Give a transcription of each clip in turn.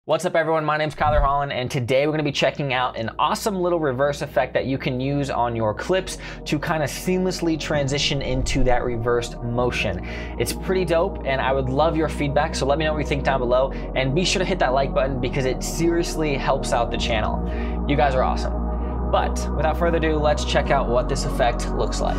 What's up everyone, my name's Holland, and today we're going to be checking out an awesome little reverse effect that you can use on your clips to kind of seamlessly transition into that reversed motion. It's pretty dope and I would love your feedback, so let me know what you think down below and be sure to hit that like button because it seriously helps out the channel. You guys are awesome. But without further ado, let's check out what this effect looks like.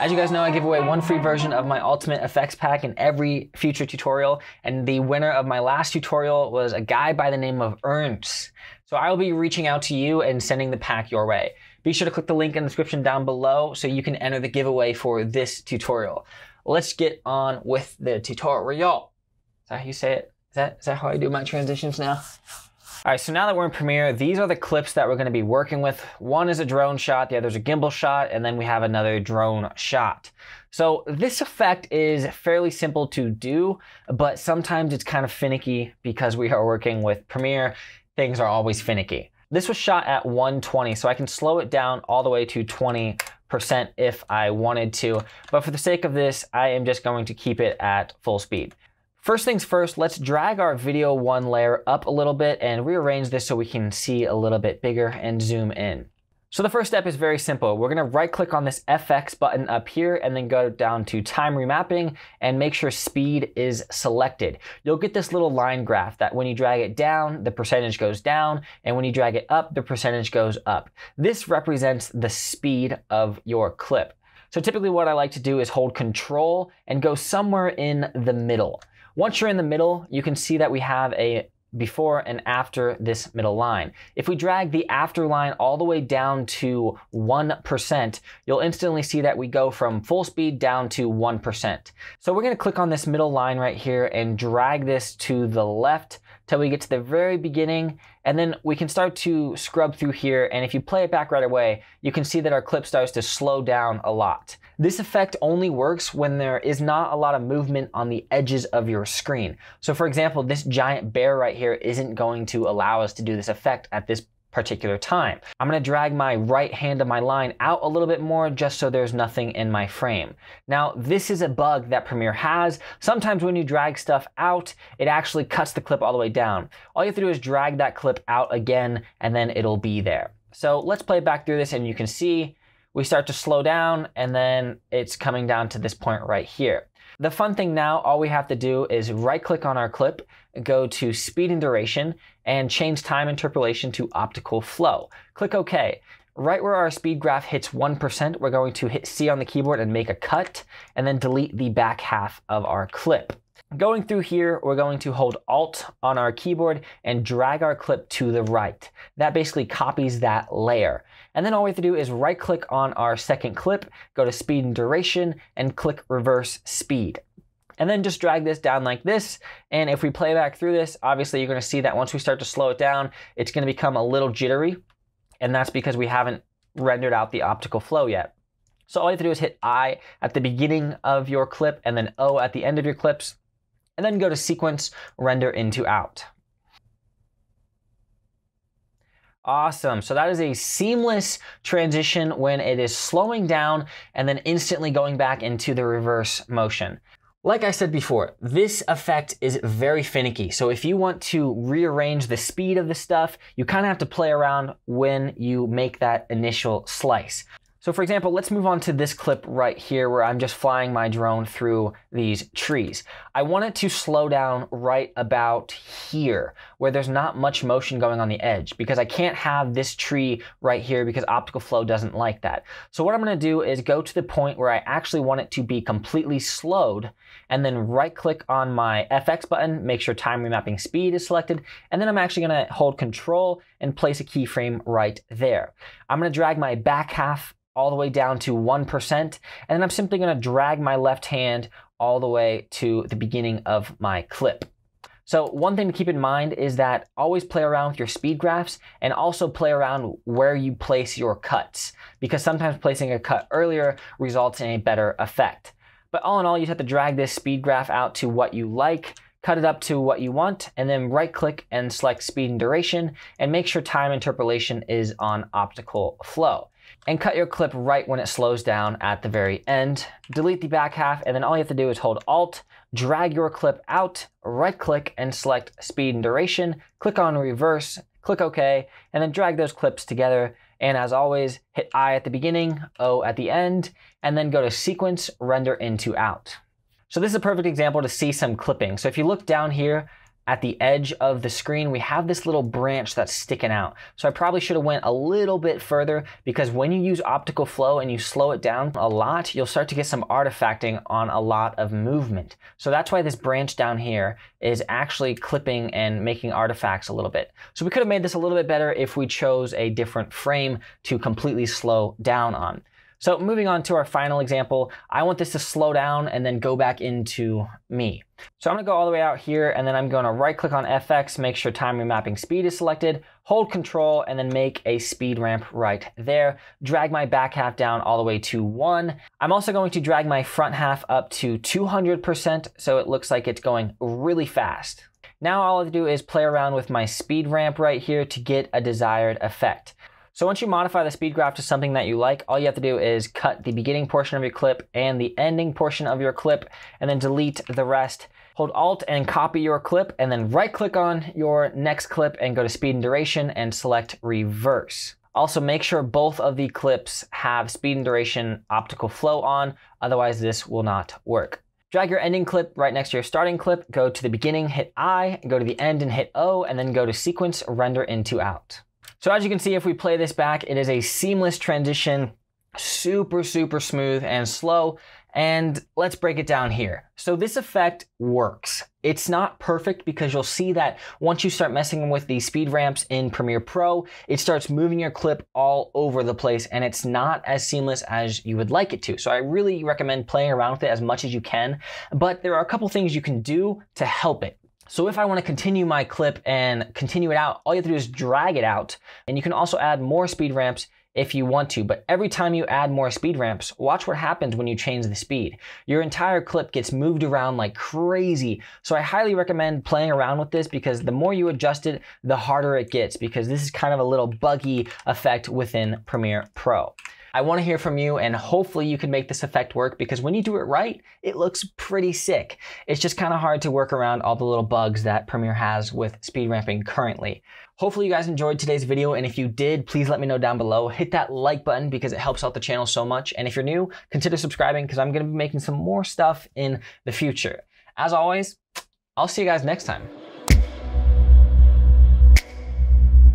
As you guys know, I give away one free version of my Ultimate Effects Pack in every future tutorial, and the winner of my last tutorial was a guy by the name of Ernst. So I will be reaching out to you and sending the pack your way. Be sure to click the link in the description down below so you can enter the giveaway for this tutorial. Let's get on with the tutorial. Is that how you say it? Is that how I do my transitions now? All right, so now that we're in Premiere, these are the clips that we're gonna be working with. One is a drone shot, the other is a gimbal shot, and then we have another drone shot. So this effect is fairly simple to do, but sometimes it's kind of finicky because we are working with Premiere. Things are always finicky. This was shot at 120, so I can slow it down all the way to 20% if I wanted to. But for the sake of this, I am just going to keep it at full speed. First things first, let's drag our video 1 layer up a little bit and rearrange this so we can see a little bit bigger and zoom in. So the first step is very simple. We're gonna right click on this FX button up here and then go down to time remapping and make sure speed is selected. You'll get this little line graph that when you drag it down, the percentage goes down, and when you drag it up, the percentage goes up. This represents the speed of your clip. So typically what I like to do is hold Control and go somewhere in the middle. Once you're in the middle, you can see that we have a before and after this middle line. If we drag the after line all the way down to 1%, you'll instantly see that we go from full speed down to 1%. So we're gonna click on this middle line right here and drag this to the left till we get to the very beginning, and then we can start to scrub through here, and if you play it back right away, you can see that our clip starts to slow down a lot. This effect only works when there is not a lot of movement on the edges of your screen. So for example, this giant bear right here isn't going to allow us to do this effect at this particular time. I'm gonna drag my right hand of my line out a little bit more just so there's nothing in my frame. Now, this is a bug that Premiere has. Sometimes when you drag stuff out, it actually cuts the clip all the way down. All you have to do is drag that clip out again and then it'll be there. So let's play back through this and you can see we start to slow down and then it's coming down to this point right here. The fun thing now, all we have to do is right click on our clip, go to speed and duration, and change time interpolation to optical flow. Click OK. Right where our speed graph hits 1%, we're going to hit C on the keyboard and make a cut, and then delete the back half of our clip. Going through here, we're going to hold Alt on our keyboard and drag our clip to the right. That basically copies that layer. And then all we have to do is right click on our second clip, go to speed and duration, and click reverse speed. And then just drag this down like this. And if we play back through this, obviously you're gonna see that once we start to slow it down, it's gonna become a little jittery. And that's because we haven't rendered out the optical flow yet. So all you have to do is hit I at the beginning of your clip and then O at the end of your clips. And then go to sequence, render into out. Awesome, so that is a seamless transition when it is slowing down and then instantly going back into the reverse motion. Like I said before, this effect is very finicky. So if you want to rearrange the speed of the stuff, you kind of have to play around when you make that initial slice. So for example, let's move on to this clip right here where I'm just flying my drone through these trees. I want it to slow down right about here where there's not much motion going on the edge because I can't have this tree right here because optical flow doesn't like that. So what I'm gonna do is go to the point where I actually want it to be completely slowed and then right click on my FX button, make sure time remapping speed is selected, and then I'm actually gonna hold Control and place a keyframe right there. I'm going to drag my back half all the way down to 1%, and then I'm simply going to drag my left hand all the way to the beginning of my clip. So one thing to keep in mind is that always play around with your speed graphs and also play around where you place your cuts, because sometimes placing a cut earlier results in a better effect. But all in all, you just have to drag this speed graph out to what you like, cut it up to what you want, and then right click and select speed and duration, and make sure time interpolation is on optical flow. And cut your clip right when it slows down at the very end. Delete the back half, and then all you have to do is hold Alt, drag your clip out, right click and select speed and duration, click on reverse, click OK, and then drag those clips together. And as always, hit I at the beginning, O at the end, and then go to sequence, render into out. So this is a perfect example to see some clipping. So if you look down here at the edge of the screen, we have this little branch that's sticking out. So I probably should have went a little bit further, because when you use optical flow and you slow it down a lot, you'll start to get some artifacting on a lot of movement. So that's why this branch down here is actually clipping and making artifacts a little bit. So we could have made this a little bit better if we chose a different frame to completely slow down on. So moving on to our final example, I want this to slow down and then go back into me. So I'm gonna go all the way out here, and then I'm gonna right click on FX, make sure time remapping speed is selected, hold Control, and then make a speed ramp right there. Drag my back half down all the way to 1. I'm also going to drag my front half up to 200%, so it looks like it's going really fast. Now all I have to do is play around with my speed ramp right here to get a desired effect. So once you modify the speed graph to something that you like, all you have to do is cut the beginning portion of your clip and the ending portion of your clip, and then delete the rest. Hold Alt and copy your clip, and then right click on your next clip and go to speed and duration and select reverse. Also make sure both of the clips have speed and duration optical flow on, otherwise this will not work. Drag your ending clip right next to your starting clip, go to the beginning, hit I, go to the end and hit O, and then go to sequence, render into out. So as you can see, if we play this back, it is a seamless transition, super smooth and slow. And let's break it down here. So this effect works. It's not perfect, because you'll see that once you start messing with the speed ramps in Premiere Pro, it starts moving your clip all over the place, and it's not as seamless as you would like it to. So I really recommend playing around with it as much as you can, but there are a couple things you can do to help it. So if I want to continue my clip and continue it out, all you have to do is drag it out. And you can also add more speed ramps if you want to, but every time you add more speed ramps, watch what happens when you change the speed. Your entire clip gets moved around like crazy. So I highly recommend playing around with this, because the more you adjust it, the harder it gets, because this is kind of a little buggy effect within Premiere Pro. I want to hear from you, and hopefully you can make this effect work, because when you do it right, it looks pretty sick. It's just kind of hard to work around all the little bugs that Premiere has with speed ramping currently. Hopefully you guys enjoyed today's video, and if you did, please let me know down below. Hit that like button, because it helps out the channel so much. And if you're new, consider subscribing, because I'm going to be making some more stuff in the future. As always, I'll see you guys next time.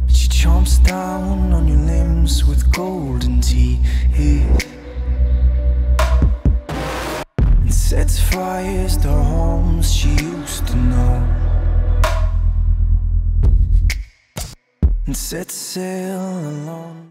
She chomps down on your limbs with golden teeth and sets fires to homes she used to know, and sets sail alone.